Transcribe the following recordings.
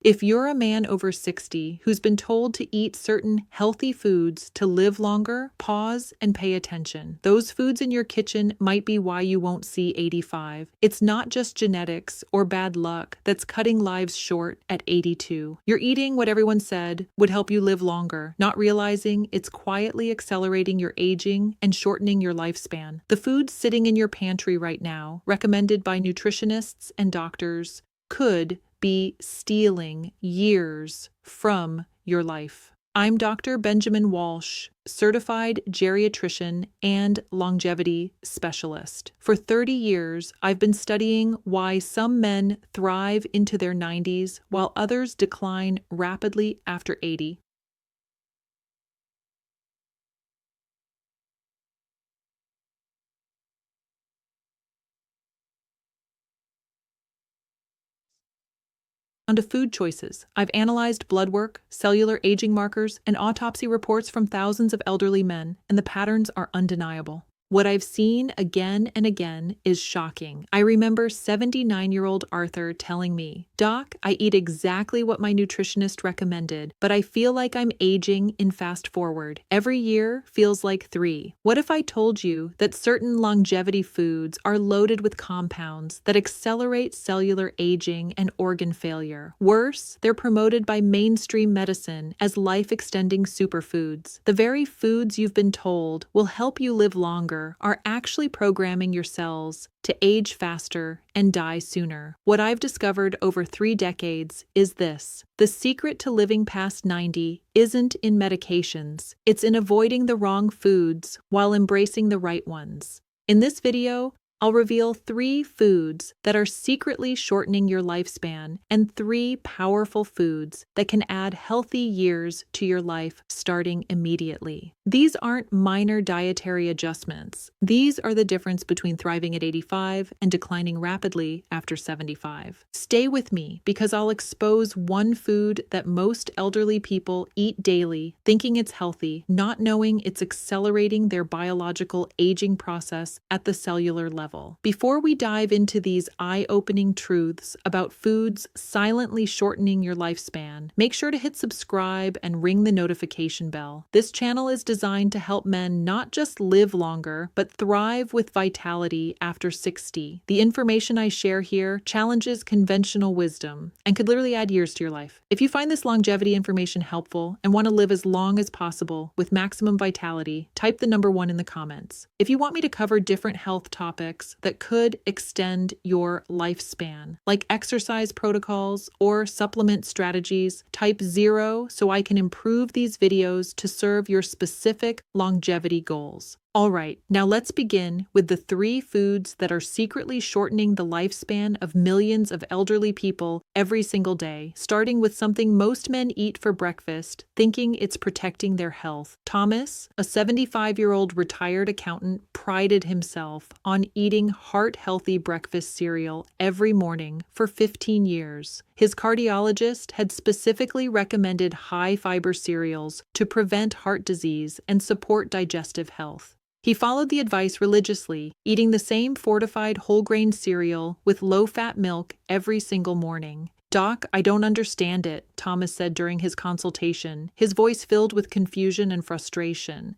If you're a man over 60 who's been told to eat certain healthy foods to live longer, pause and pay attention. Those foods in your kitchen might be why you won't see 85. It's not just genetics or bad luck that's cutting lives short at 82. You're eating what everyone said would help you live longer, not realizing it's quietly accelerating your aging and shortening your lifespan. The foods sitting in your pantry right now, recommended by nutritionists and doctors, could be stealing years from your life. I'm Dr. Benjamin Walsh, certified geriatrician and longevity specialist. For 30 years, I've been studying why some men thrive into their 90s while others decline rapidly after 80. Onto food choices. I've analyzed blood work, cellular aging markers, and autopsy reports from thousands of elderly men, and the patterns are undeniable. What I've seen again and again is shocking. I remember 79-year-old Arthur telling me, "Doc, I eat exactly what my nutritionist recommended, but I feel like I'm aging in fast forward. Every year feels like 3. What if I told you that certain longevity foods are loaded with compounds that accelerate cellular aging and organ failure? Worse, they're promoted by mainstream medicine as life-extending superfoods. The very foods you've been told will help you live longer are actually programming your cells to age faster and die sooner. What I've discovered over 3 decades is this: the secret to living past 90 isn't in medications, it's in avoiding the wrong foods while embracing the right ones. In this video, I'll reveal 3 foods that are secretly shortening your lifespan and 3 powerful foods that can add healthy years to your life starting immediately. These aren't minor dietary adjustments. These are the difference between thriving at 85 and declining rapidly after 75. Stay with me because I'll expose one food that most elderly people eat daily, thinking it's healthy, not knowing it's accelerating their biological aging process at the cellular level. Before we dive into these eye-opening truths about foods silently shortening your lifespan, make sure to hit subscribe and ring the notification bell. This channel is designed to help men not just live longer, but thrive with vitality after 60. The information I share here challenges conventional wisdom and could literally add years to your life. If you find this longevity information helpful and want to live as long as possible with maximum vitality, type the number 1 in the comments. If you want me to cover different health topics that could extend your lifespan, like exercise protocols or supplement strategies, type 0 so I can improve these videos to serve your specific longevity goals. All right, now let's begin with the 3 foods that are secretly shortening the lifespan of millions of elderly people every single day, starting with something most men eat for breakfast, thinking it's protecting their health. Thomas, a 75-year-old retired accountant, prided himself on eating heart-healthy breakfast cereal every morning for 15 years. His cardiologist had specifically recommended high-fiber cereals to prevent heart disease and support digestive health. He followed the advice religiously, eating the same fortified whole-grain cereal with low-fat milk every single morning. "Doc, I don't understand it," Thomas said during his consultation, his voice filled with confusion and frustration.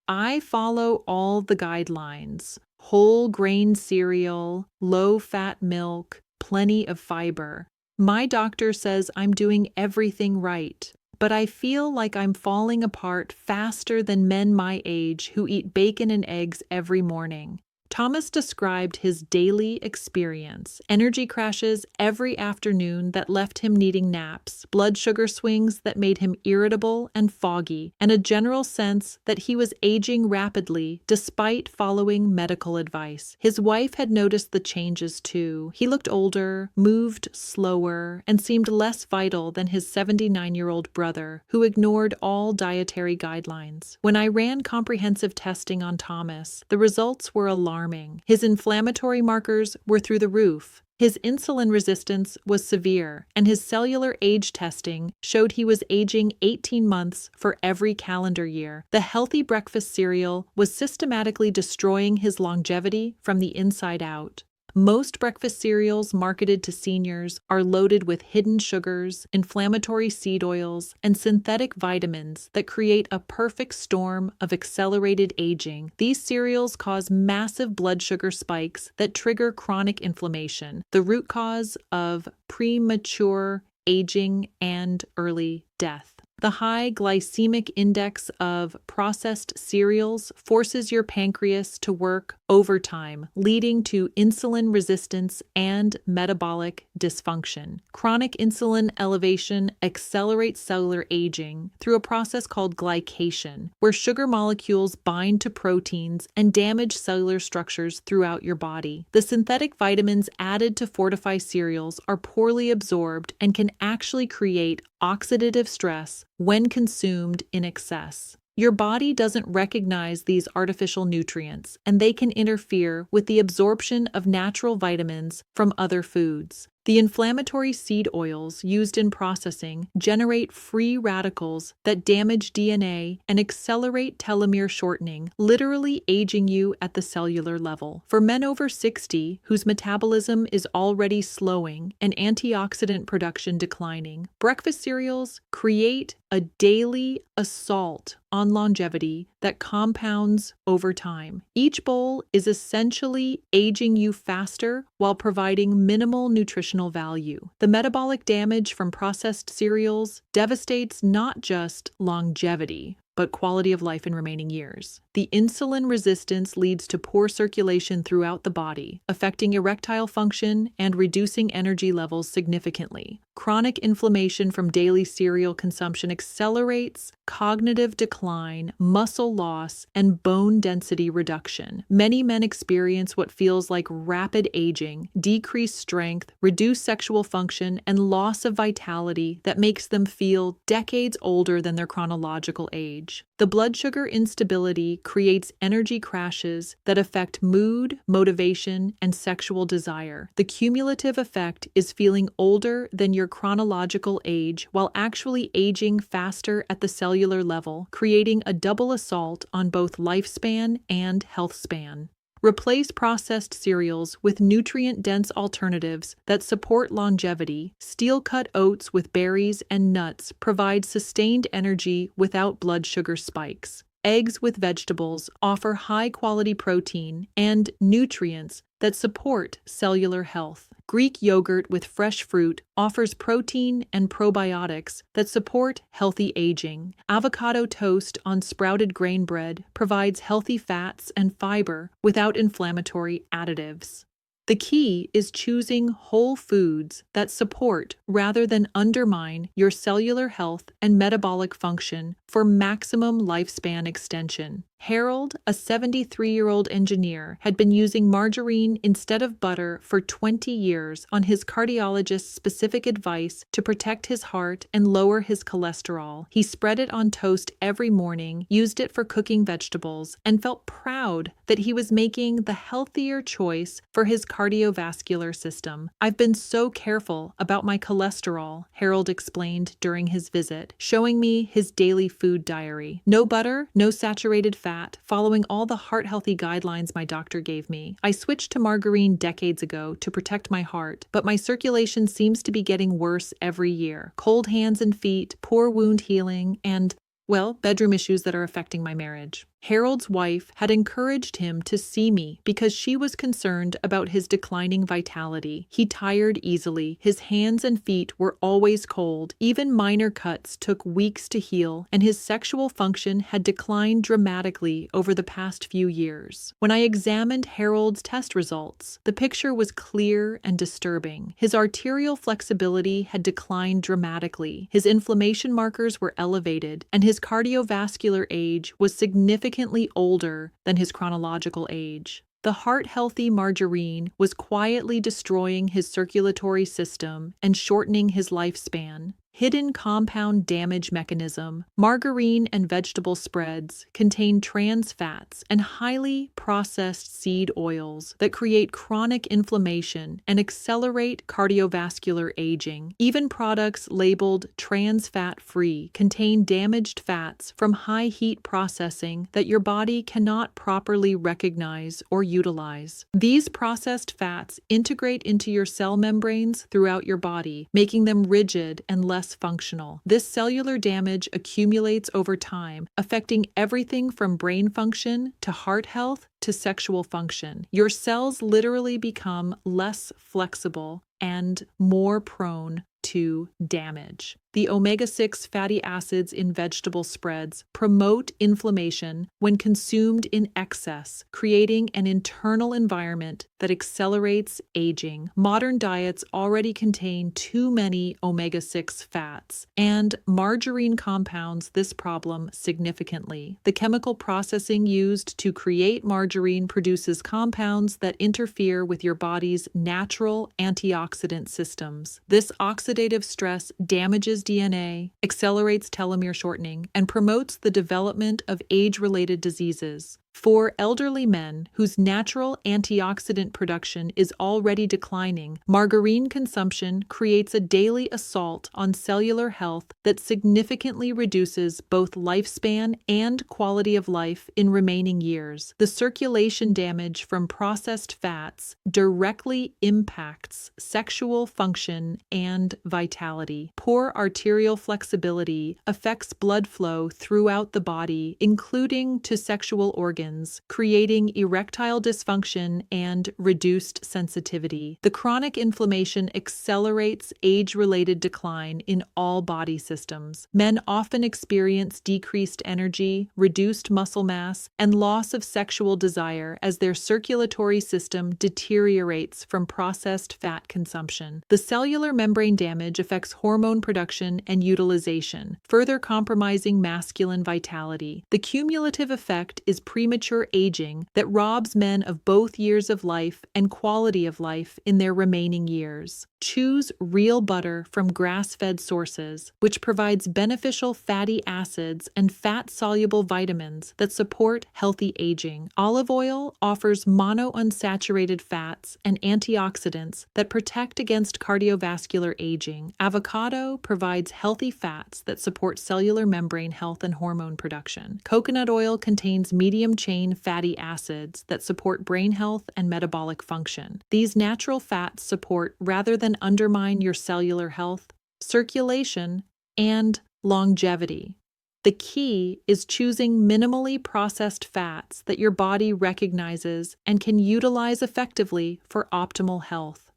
"I follow all the guidelines: whole-grain cereal, low-fat milk, plenty of fiber. My doctor says I'm doing everything right. But I feel like I'm falling apart faster than men my age who eat bacon and eggs every morning." Thomas described his daily experience: energy crashes every afternoon that left him needing naps, blood sugar swings that made him irritable and foggy, and a general sense that he was aging rapidly despite following medical advice. His wife had noticed the changes too. He looked older, moved slower, and seemed less vital than his 79-year-old brother, who ignored all dietary guidelines. When I ran comprehensive testing on Thomas, the results were alarming. His inflammatory markers were through the roof. His insulin resistance was severe, and his cellular age testing showed he was aging 18 months for every calendar year. The healthy breakfast cereal was systematically destroying his longevity from the inside out. Most breakfast cereals marketed to seniors are loaded with hidden sugars, inflammatory seed oils, and synthetic vitamins that create a perfect storm of accelerated aging. These cereals cause massive blood sugar spikes that trigger chronic inflammation, the root cause of premature aging and early death. The high glycemic index of processed cereals forces your pancreas to work overtime, leading to insulin resistance and metabolic dysfunction. Chronic insulin elevation accelerates cellular aging through a process called glycation, where sugar molecules bind to proteins and damage cellular structures throughout your body. The synthetic vitamins added to fortify cereals are poorly absorbed and can actually create oxidative stress when consumed in excess. Your body doesn't recognize these artificial nutrients, and they can interfere with the absorption of natural vitamins from other foods. The inflammatory seed oils used in processing generate free radicals that damage DNA and accelerate telomere shortening, literally aging you at the cellular level. For men over 60 whose metabolism is already slowing and antioxidant production declining, breakfast cereals create a daily assault on longevity that compounds over time. Each bowl is essentially aging you faster while providing minimal nutritional value. The metabolic damage from processed cereals devastates not just longevity, but quality of life in remaining years. The insulin resistance leads to poor circulation throughout the body, affecting erectile function and reducing energy levels significantly. Chronic inflammation from daily cereal consumption accelerates cognitive decline, muscle loss, and bone density reduction. Many men experience what feels like rapid aging, decreased strength, reduced sexual function, and loss of vitality that makes them feel decades older than their chronological age. The blood sugar instability creates energy crashes that affect mood, motivation, and sexual desire. The cumulative effect is feeling older than your chronological age while actually aging faster at the cellular level, creating a double assault on both lifespan and health span. Replace processed cereals with nutrient-dense alternatives that support longevity. Steel-cut oats with berries and nuts provide sustained energy without blood sugar spikes. Eggs with vegetables offer high-quality protein and nutrients that support cellular health. Greek yogurt with fresh fruit offers protein and probiotics that support healthy aging. Avocado toast on sprouted grain bread provides healthy fats and fiber without inflammatory additives. The key is choosing whole foods that support rather than undermine your cellular health and metabolic function for maximum lifespan extension. Harold, a 73-year-old engineer, had been using margarine instead of butter for 20 years on his cardiologist's specific advice to protect his heart and lower his cholesterol. He spread it on toast every morning, used it for cooking vegetables, and felt proud that he was making the healthier choice for his cardiovascular system. "I've been so careful about my cholesterol," Harold explained during his visit, showing me his daily food diary. "No butter, no saturated fat, following all the heart-healthy guidelines my doctor gave me. I switched to margarine decades ago to protect my heart, but my circulation seems to be getting worse every year. Cold hands and feet, poor wound healing, and, well, bedroom issues that are affecting my marriage." Harold's wife had encouraged him to see me because she was concerned about his declining vitality. He tired easily, his hands and feet were always cold, even minor cuts took weeks to heal, and his sexual function had declined dramatically over the past few years. When I examined Harold's test results, the picture was clear and disturbing. His arterial flexibility had declined dramatically, his inflammation markers were elevated, and his cardiovascular age was significantly older than his chronological age. The heart-healthy margarine was quietly destroying his circulatory system and shortening his lifespan. Hidden compound damage mechanism. Margarine and vegetable spreads contain trans fats and highly processed seed oils that create chronic inflammation and accelerate cardiovascular aging. Even products labeled trans fat-free contain damaged fats from high heat processing that your body cannot properly recognize or utilize. These processed fats integrate into your cell membranes throughout your body, making them rigid and less functional. This cellular damage accumulates over time, affecting everything from brain function to heart health to sexual function. Your cells literally become less flexible and more prone to damage. The omega-6 fatty acids in vegetable spreads promote inflammation when consumed in excess, creating an internal environment that accelerates aging. Modern diets already contain too many omega-6 fats, and margarine compounds this problem significantly. The chemical processing used to create margarine produces compounds that interfere with your body's natural antioxidant systems. This oxidative stress damages DNA, accelerates telomere shortening, and promotes the development of age-related diseases. For elderly men whose natural antioxidant production is already declining, margarine consumption creates a daily assault on cellular health that significantly reduces both lifespan and quality of life in remaining years. The circulation damage from processed fats directly impacts sexual function and vitality. Poor arterial flexibility affects blood flow throughout the body, including to sexual organs, creating erectile dysfunction and reduced sensitivity. The chronic inflammation accelerates age-related decline in all body systems. Men often experience decreased energy, reduced muscle mass, and loss of sexual desire as their circulatory system deteriorates from processed fat consumption. The cellular membrane damage affects hormone production and utilization, further compromising masculine vitality. The cumulative effect is premature aging that robs men of both years of life and quality of life in their remaining years. Choose real butter from grass-fed sources, which provides beneficial fatty acids and fat-soluble vitamins that support healthy aging. Olive oil offers monounsaturated fats and antioxidants that protect against cardiovascular aging. Avocado provides healthy fats that support cellular membrane health and hormone production. Coconut oil contains medium-chain fatty acids that support brain health and metabolic function. These natural fats support rather than undermine your cellular health, circulation, and longevity. The key is choosing minimally processed fats that your body recognizes and can utilize effectively for optimal health.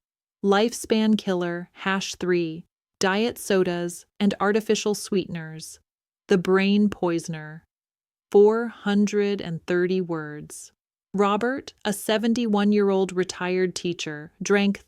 Lifespan killer #3, diet sodas and artificial sweeteners. The brain poisoner. 430 words. Robert, a 71-year-old retired teacher, drank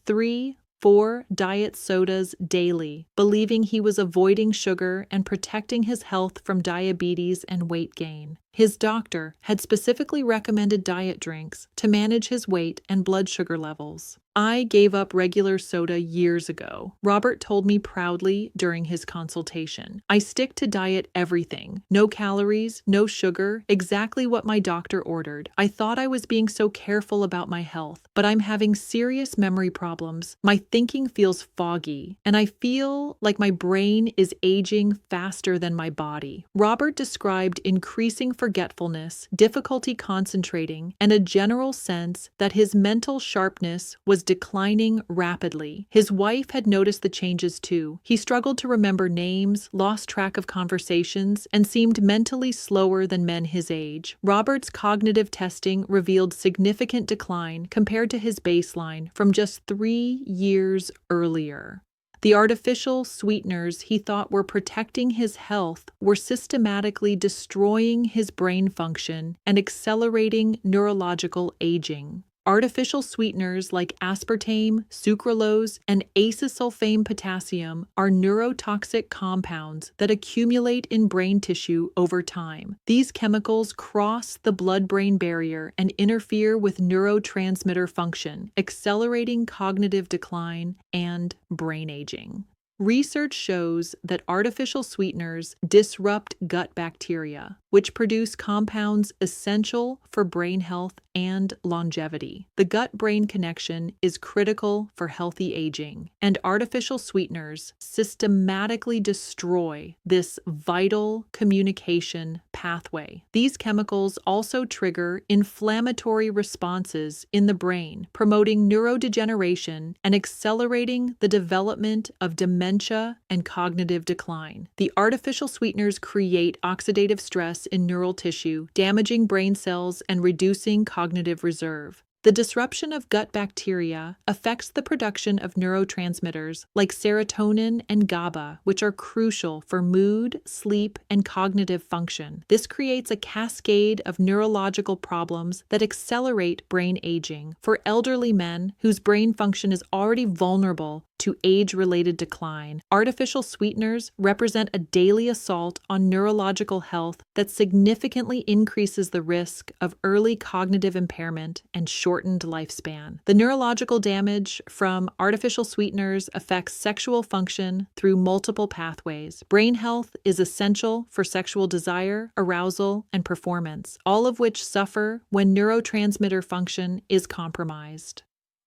4 diet sodas daily, believing he was avoiding sugar and protecting his health from diabetes and weight gain. His doctor had specifically recommended diet drinks to manage his weight and blood sugar levels. I gave up regular soda years ago, Robert told me proudly during his consultation. I stick to diet everything. No calories, no sugar, exactly what my doctor ordered. I thought I was being so careful about my health, but I'm having serious memory problems. My thinking feels foggy, and I feel like my brain is aging faster than my body. Robert described increasing forgetfulness, difficulty concentrating, and a general sense that his mental sharpness was declining rapidly. His wife had noticed the changes too. He struggled to remember names, lost track of conversations, and seemed mentally slower than men his age. Robert's cognitive testing revealed significant decline compared to his baseline from just 3 years earlier. The artificial sweeteners he thought were protecting his health were systematically destroying his brain function and accelerating neurological aging. Artificial sweeteners like aspartame, sucralose, and acesulfame potassium are neurotoxic compounds that accumulate in brain tissue over time. These chemicals cross the blood-brain barrier and interfere with neurotransmitter function, accelerating cognitive decline and brain aging. Research shows that artificial sweeteners disrupt gut bacteria, which produce compounds essential for brain health and longevity. The gut-brain connection is critical for healthy aging, and artificial sweeteners systematically destroy this vital communication pathway. These chemicals also trigger inflammatory responses in the brain, promoting neurodegeneration and accelerating the development of dementia and cognitive decline. The artificial sweeteners create oxidative stress in neural tissue, damaging brain cells and reducing cognitive reserve. The disruption of gut bacteria affects the production of neurotransmitters like serotonin and GABA, which are crucial for mood, sleep, and cognitive function. This creates a cascade of neurological problems that accelerate brain aging. For elderly men whose brain function is already vulnerable to age-related decline, artificial sweeteners represent a daily assault on neurological health that significantly increases the risk of early cognitive impairment and shortened lifespan. The neurological damage from artificial sweeteners affects sexual function through multiple pathways. Brain health is essential for sexual desire, arousal, and performance, all of which suffer when neurotransmitter function is compromised.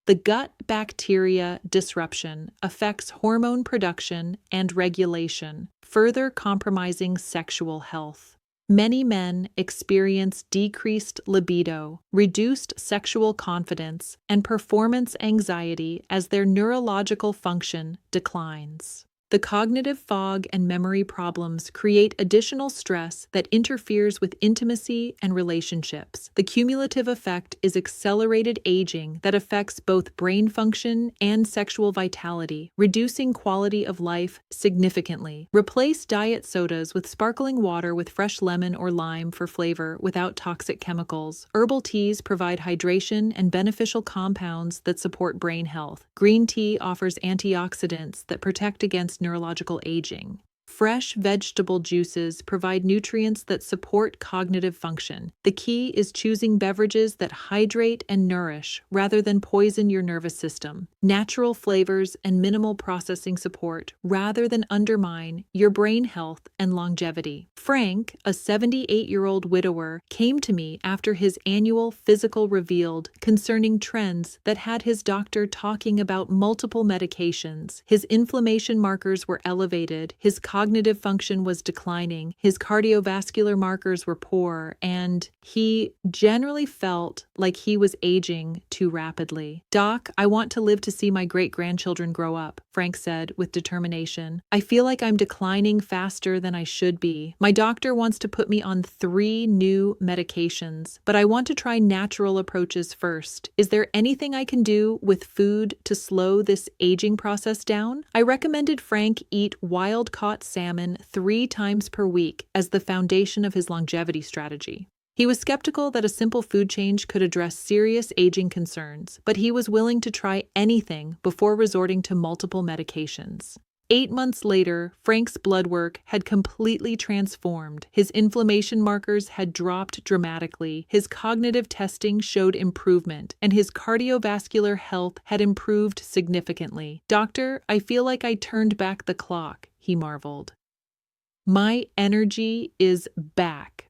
The gut bacteria disruption affects hormone production and regulation, further compromising sexual health. Many men experience decreased libido, reduced sexual confidence, and performance anxiety as their neurological function declines. The cognitive fog and memory problems create additional stress that interferes with intimacy and relationships. The cumulative effect is accelerated aging that affects both brain function and sexual vitality, reducing quality of life significantly. Replace diet sodas with sparkling water with fresh lemon or lime for flavor without toxic chemicals. Herbal teas provide hydration and beneficial compounds that support brain health. Green tea offers antioxidants that protect against neurological aging. Fresh vegetable juices provide nutrients that support cognitive function. The key is choosing beverages that hydrate and nourish rather than poison your nervous system. Natural flavors and minimal processing support rather than undermine your brain health and longevity. Frank, a 78-year-old widower, came to me after his annual physical revealed concerning trends that had his doctor talking about multiple medications. His inflammation markers were elevated, his cognitive function was declining, his cardiovascular markers were poor, and he generally felt like he was aging too rapidly. "Doc, I want to live to see my great-grandchildren grow up," Frank said with determination. "I feel like I'm declining faster than I should be. My doctor wants to put me on 3 new medications, but I want to try natural approaches first. Is there anything I can do with food to slow this aging process down?" I recommended Frank eat wild-caught salmon 3 times per week as the foundation of his longevity strategy. He was skeptical that a simple food change could address serious aging concerns, but he was willing to try anything before resorting to multiple medications. 8 months later, Frank's blood work had completely transformed. His inflammation markers had dropped dramatically, his cognitive testing showed improvement, and his cardiovascular health had improved significantly. "Doctor, I feel like I turned back the clock," he marveled. "My energy is back.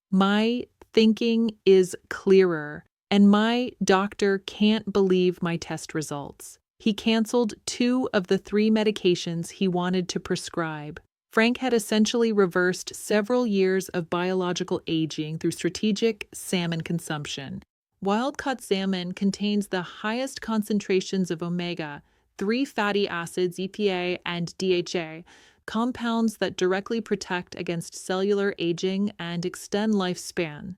My thinking is clearer, and my doctor can't believe my test results." He canceled 2 of the 3 medications he wanted to prescribe. Frank had essentially reversed several years of biological aging through strategic salmon consumption. Wild-caught salmon contains the highest concentrations of omega-3 fatty acids, EPA, and DHA, compounds that directly protect against cellular aging and extend lifespan.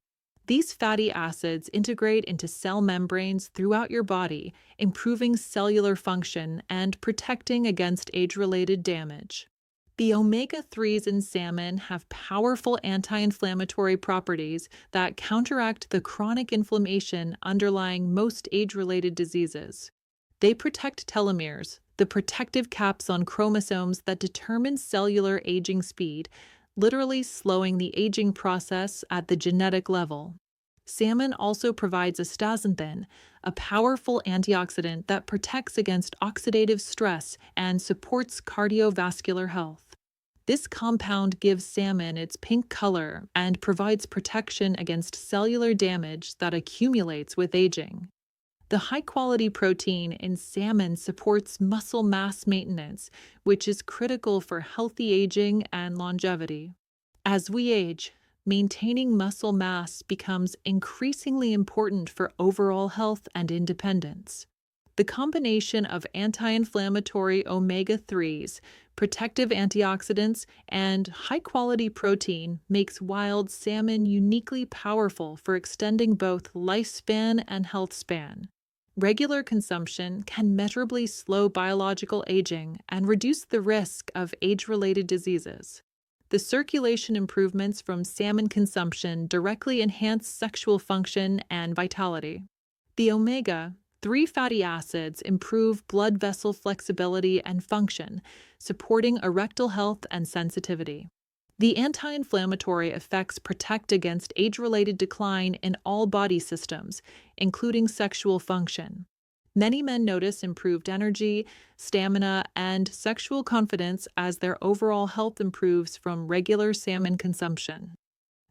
These fatty acids integrate into cell membranes throughout your body, improving cellular function and protecting against age-related damage. The omega-3s in salmon have powerful anti-inflammatory properties that counteract the chronic inflammation underlying most age-related diseases. They protect telomeres, the protective caps on chromosomes that determine cellular aging speed, literally slowing the aging process at the genetic level. Salmon also provides astaxanthin, a powerful antioxidant that protects against oxidative stress and supports cardiovascular health. This compound gives salmon its pink color and provides protection against cellular damage that accumulates with aging. The high-quality protein in salmon supports muscle mass maintenance, which is critical for healthy aging and longevity. As we age, maintaining muscle mass becomes increasingly important for overall health and independence. The combination of anti-inflammatory omega-3s, protective antioxidants, and high-quality protein makes wild salmon uniquely powerful for extending both lifespan and health span. Regular consumption can measurably slow biological aging and reduce the risk of age-related diseases. The circulation improvements from salmon consumption directly enhance sexual function and vitality. The omega-3 fatty acids improve blood vessel flexibility and function, supporting erectile health and sensitivity. The anti-inflammatory effects protect against age-related decline in all body systems, including sexual function. Many men notice improved energy, stamina, and sexual confidence as their overall health improves from regular salmon consumption.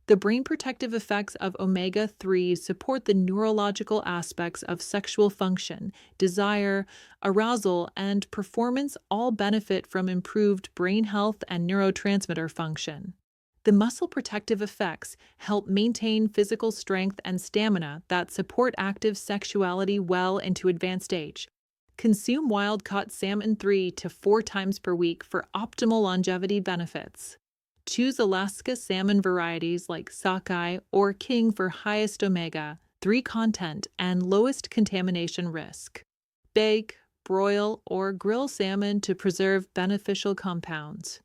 The brain protective effects of omega-3 support the neurological aspects of sexual function, desire, arousal, and performance all benefit from improved brain health and neurotransmitter function. The muscle protective effects help maintain physical strength and stamina that support active sexuality well into advanced age. Consume wild-caught salmon 3 to 4 times per week for optimal longevity benefits. Choose Alaska salmon varieties like sockeye or king for highest omega-3 content and lowest contamination risk. Bake, broil, or grill salmon to preserve beneficial compounds.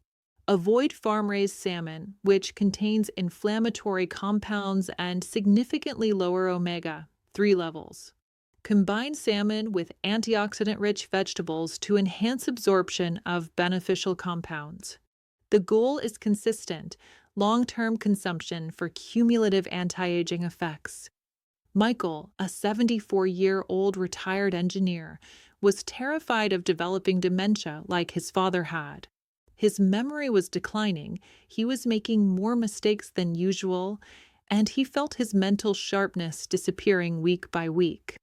Avoid farm-raised salmon, which contains inflammatory compounds and significantly lower omega-3 levels. Combine salmon with antioxidant-rich vegetables to enhance absorption of beneficial compounds. The goal is consistent, long-term consumption for cumulative anti-aging effects. Michael, a 74-year-old retired engineer, was terrified of developing dementia like his father had. His memory was declining, he was making more mistakes than usual, and he felt his mental sharpness disappearing week by week.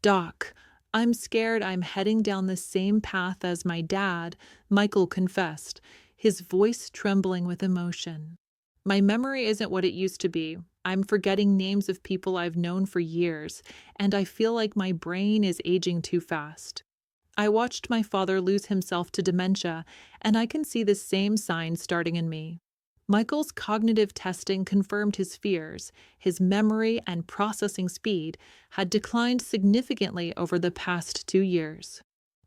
"Doc, I'm scared I'm heading down the same path as my dad," Michael confessed, his voice trembling with emotion. "My memory isn't what it used to be. I'm forgetting names of people I've known for years, and I feel like my brain is aging too fast. I watched my father lose himself to dementia, and I can see the same signs starting in me." Michael's cognitive testing confirmed his fears. His memory and processing speed had declined significantly over the past 2 years.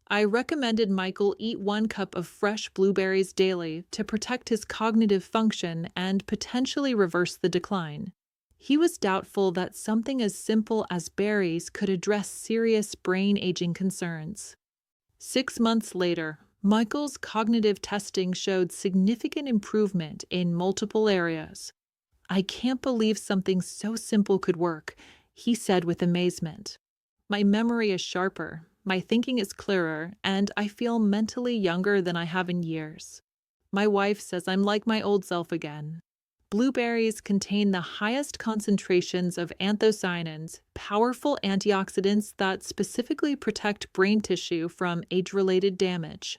I recommended Michael eat 1 cup of fresh blueberries daily to protect his cognitive function and potentially reverse the decline. He was doubtful that something as simple as berries could address serious brain aging concerns. 6 months later, Michael's cognitive testing showed significant improvement in multiple areas. "I can't believe something so simple could work," he said with amazement. "My memory is sharper, my thinking is clearer, and I feel mentally younger than I have in years. My wife says I'm like my old self again." Blueberries contain the highest concentrations of anthocyanins, powerful antioxidants that specifically protect brain tissue from age-related damage.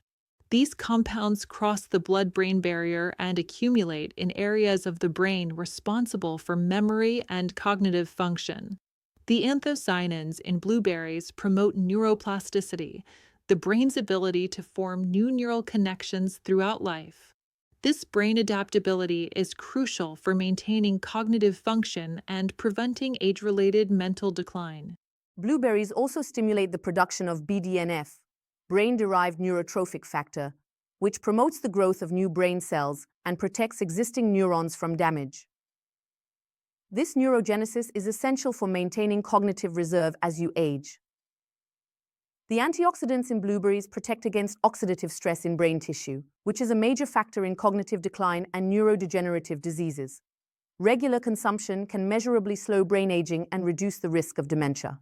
These compounds cross the blood-brain barrier and accumulate in areas of the brain responsible for memory and cognitive function. The anthocyanins in blueberries promote neuroplasticity, the brain's ability to form new neural connections throughout life. This brain adaptability is crucial for maintaining cognitive function and preventing age-related mental decline. Blueberries also stimulate the production of BDNF, brain-derived neurotrophic factor, which promotes the growth of new brain cells and protects existing neurons from damage. This neurogenesis is essential for maintaining cognitive reserve as you age. The antioxidants in blueberries protect against oxidative stress in brain tissue, which is a major factor in cognitive decline and neurodegenerative diseases. Regular consumption can measurably slow brain aging and reduce the risk of dementia.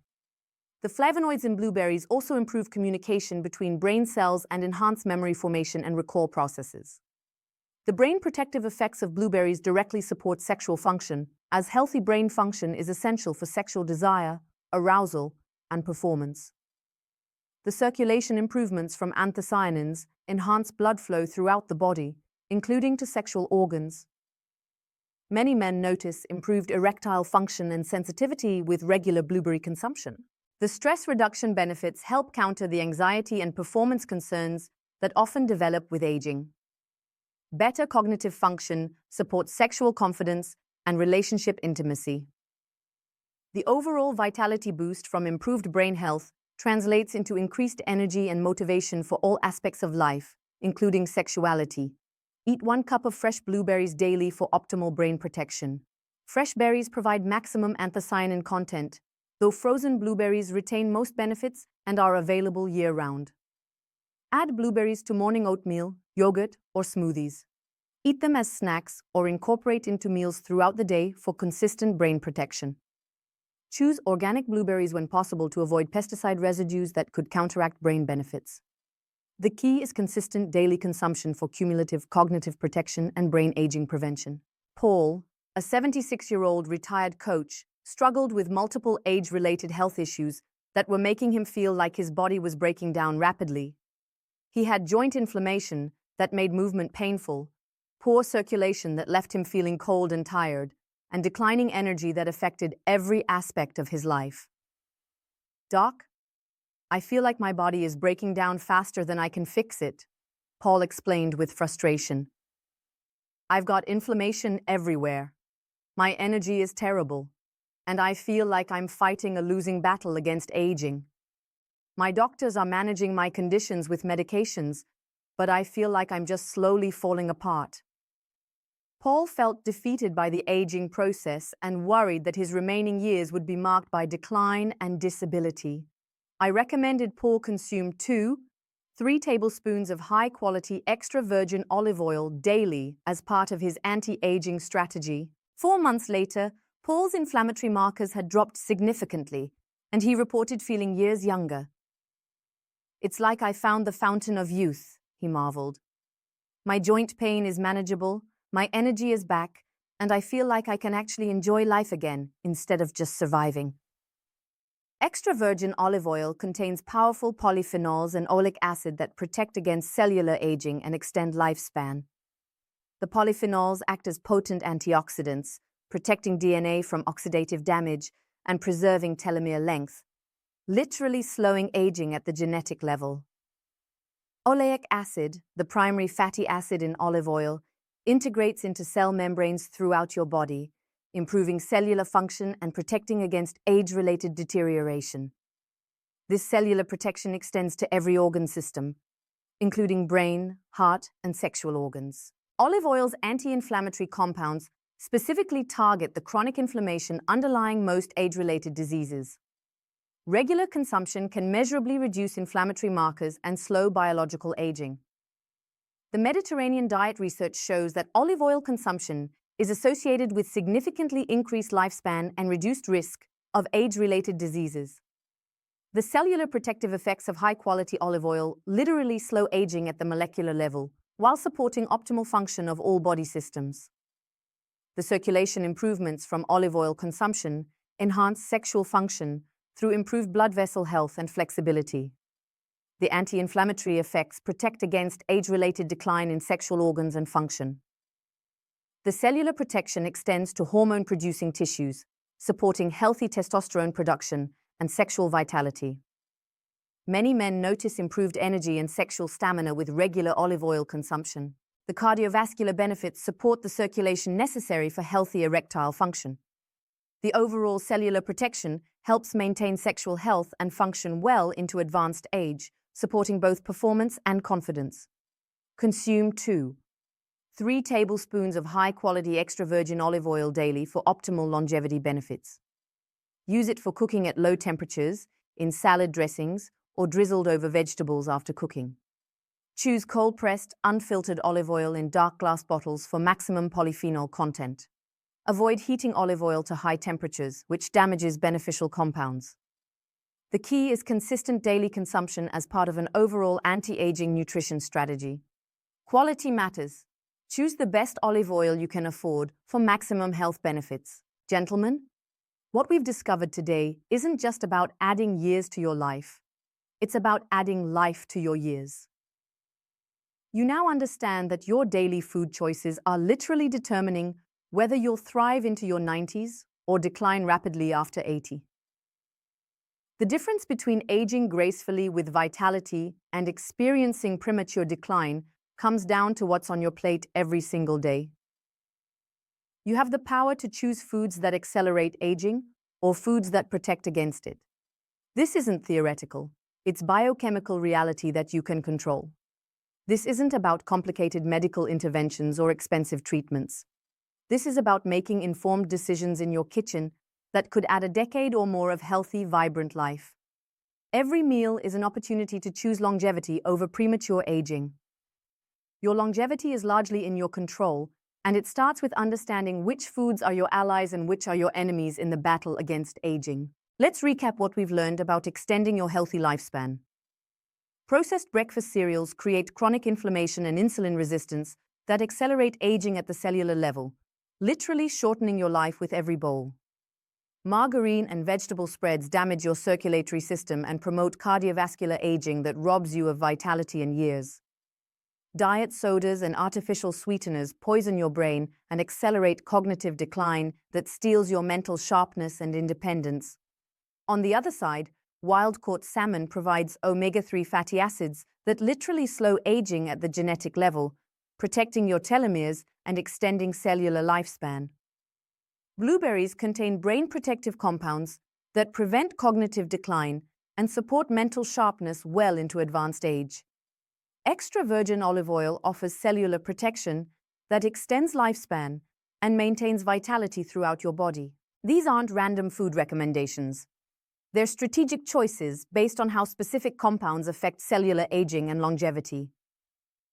The flavonoids in blueberries also improve communication between brain cells and enhance memory formation and recall processes. The brain protective effects of blueberries directly support sexual function, as healthy brain function is essential for sexual desire, arousal, and performance. The circulation improvements from anthocyanins enhance blood flow throughout the body, including to sexual organs. Many men notice improved erectile function and sensitivity with regular blueberry consumption. The stress reduction benefits help counter the anxiety and performance concerns that often develop with aging. Better cognitive function supports sexual confidence and relationship intimacy. The overall vitality boost from improved brain health translates into increased energy and motivation for all aspects of life, including sexuality. Eat 1 cup of fresh blueberries daily for optimal brain protection. Fresh berries provide maximum anthocyanin content, though frozen blueberries retain most benefits and are available year-round. Add blueberries to morning oatmeal, yogurt, or smoothies. Eat them as snacks or incorporate into meals throughout the day for consistent brain protection. Choose organic blueberries when possible to avoid pesticide residues that could counteract brain benefits. The key is consistent daily consumption for cumulative cognitive protection and brain aging prevention. Paul, a 76-year-old retired coach, struggled with multiple age-related health issues that were making him feel like his body was breaking down rapidly. He had joint inflammation that made movement painful, poor circulation that left him feeling cold and tired, and declining energy that affected every aspect of his life. "Doc, I feel like my body is breaking down faster than I can fix it," Paul explained with frustration. "I've got inflammation everywhere. My energy is terrible, and I feel like I'm fighting a losing battle against aging. My doctors are managing my conditions with medications, but I feel like I'm just slowly falling apart." Paul felt defeated by the aging process and worried that his remaining years would be marked by decline and disability. I recommended Paul consume 2-3 tablespoons of high-quality extra virgin olive oil daily as part of his anti-aging strategy. 4 months later, Paul's inflammatory markers had dropped significantly, and he reported feeling years younger. "It's like I found the fountain of youth," he marveled. "My joint pain is manageable, my energy is back, and I feel like I can actually enjoy life again instead of just surviving." Extra virgin olive oil contains powerful polyphenols and oleic acid that protect against cellular aging and extend lifespan. The polyphenols act as potent antioxidants, protecting DNA from oxidative damage and preserving telomere length, literally slowing aging at the genetic level. Oleic acid, the primary fatty acid in olive oil, integrates into cell membranes throughout your body, improving cellular function and protecting against age-related deterioration. This cellular protection extends to every organ system, including brain, heart, and sexual organs. Olive oil's anti-inflammatory compounds specifically target the chronic inflammation underlying most age-related diseases. Regular consumption can measurably reduce inflammatory markers and slow biological aging. The Mediterranean diet research shows that olive oil consumption is associated with significantly increased lifespan and reduced risk of age-related diseases. The cellular protective effects of high-quality olive oil literally slow aging at the molecular level, while supporting optimal function of all body systems. The circulation improvements from olive oil consumption enhance sexual function through improved blood vessel health and flexibility. The anti-inflammatory effects protect against age-related decline in sexual organs and function. The cellular protection extends to hormone-producing tissues, supporting healthy testosterone production and sexual vitality. Many men notice improved energy and sexual stamina with regular olive oil consumption. The cardiovascular benefits support the circulation necessary for healthy erectile function. The overall cellular protection helps maintain sexual health and function well into advanced age, supporting both performance and confidence. Consume 2-3 tablespoons of high-quality extra virgin olive oil daily for optimal longevity benefits. Use it for cooking at low temperatures, in salad dressings, or drizzled over vegetables after cooking. Choose cold-pressed, unfiltered olive oil in dark glass bottles for maximum polyphenol content. Avoid heating olive oil to high temperatures, which damages beneficial compounds. The key is consistent daily consumption as part of an overall anti-aging nutrition strategy. Quality matters. Choose the best olive oil you can afford for maximum health benefits. Gentlemen, what we've discovered today isn't just about adding years to your life. It's about adding life to your years. You now understand that your daily food choices are literally determining whether you'll thrive into your 90s or decline rapidly after 80. The difference between aging gracefully with vitality and experiencing premature decline comes down to what's on your plate every single day. You have the power to choose foods that accelerate aging or foods that protect against it. This isn't theoretical. It's biochemical reality that you can control. This isn't about complicated medical interventions or expensive treatments. This is about making informed decisions in your kitchen that could add a decade or more of healthy, vibrant life. Every meal is an opportunity to choose longevity over premature aging. Your longevity is largely in your control, and it starts with understanding which foods are your allies and which are your enemies in the battle against aging. Let's recap what we've learned about extending your healthy lifespan. Processed breakfast cereals create chronic inflammation and insulin resistance that accelerate aging at the cellular level, literally shortening your life with every bowl. Margarine and vegetable spreads damage your circulatory system and promote cardiovascular aging that robs you of vitality and years. Diet sodas and artificial sweeteners poison your brain and accelerate cognitive decline that steals your mental sharpness and independence. On the other side, wild-caught salmon provides omega-3 fatty acids that literally slow aging at the genetic level, protecting your telomeres and extending cellular lifespan. Blueberries contain brain-protective compounds that prevent cognitive decline and support mental sharpness well into advanced age. Extra virgin olive oil offers cellular protection that extends lifespan and maintains vitality throughout your body. These aren't random food recommendations. They're strategic choices based on how specific compounds affect cellular aging and longevity.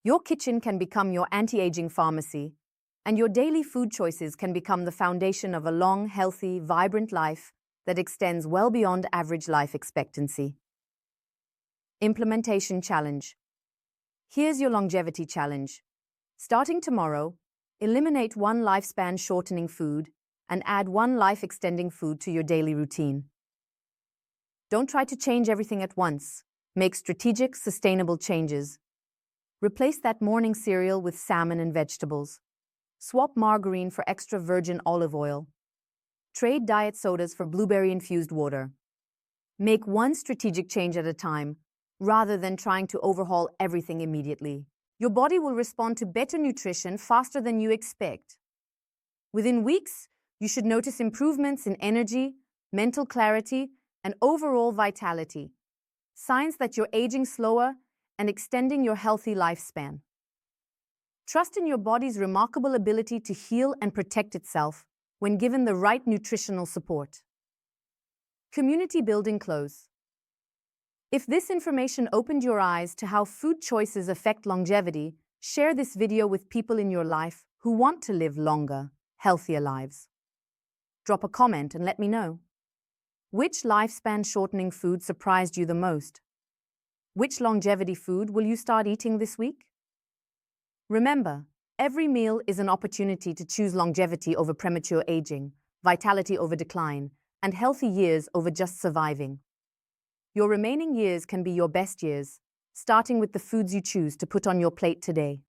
Your kitchen can become your anti-aging pharmacy, and your daily food choices can become the foundation of a long, healthy, vibrant life that extends well beyond average life expectancy. Implementation challenge. Here's your longevity challenge. Starting tomorrow, eliminate one lifespan shortening food and add one life-extending food to your daily routine. Don't try to change everything at once. Make strategic, sustainable changes. Replace that morning cereal with salmon and vegetables. Swap margarine for extra virgin olive oil. Trade diet sodas for blueberry-infused water. Make one strategic change at a time, rather than trying to overhaul everything immediately. Your body will respond to better nutrition faster than you expect. Within weeks, you should notice improvements in energy, mental clarity, and overall vitality, signs that you're aging slower and extending your healthy lifespan. Trust in your body's remarkable ability to heal and protect itself when given the right nutritional support. Community building close. If this information opened your eyes to how food choices affect longevity, share this video with people in your life who want to live longer, healthier lives. Drop a comment and let me know. Which lifespan shortening food surprised you the most? Which longevity food will you start eating this week? Remember, every meal is an opportunity to choose longevity over premature aging, vitality over decline, and healthy years over just surviving. Your remaining years can be your best years, starting with the foods you choose to put on your plate today.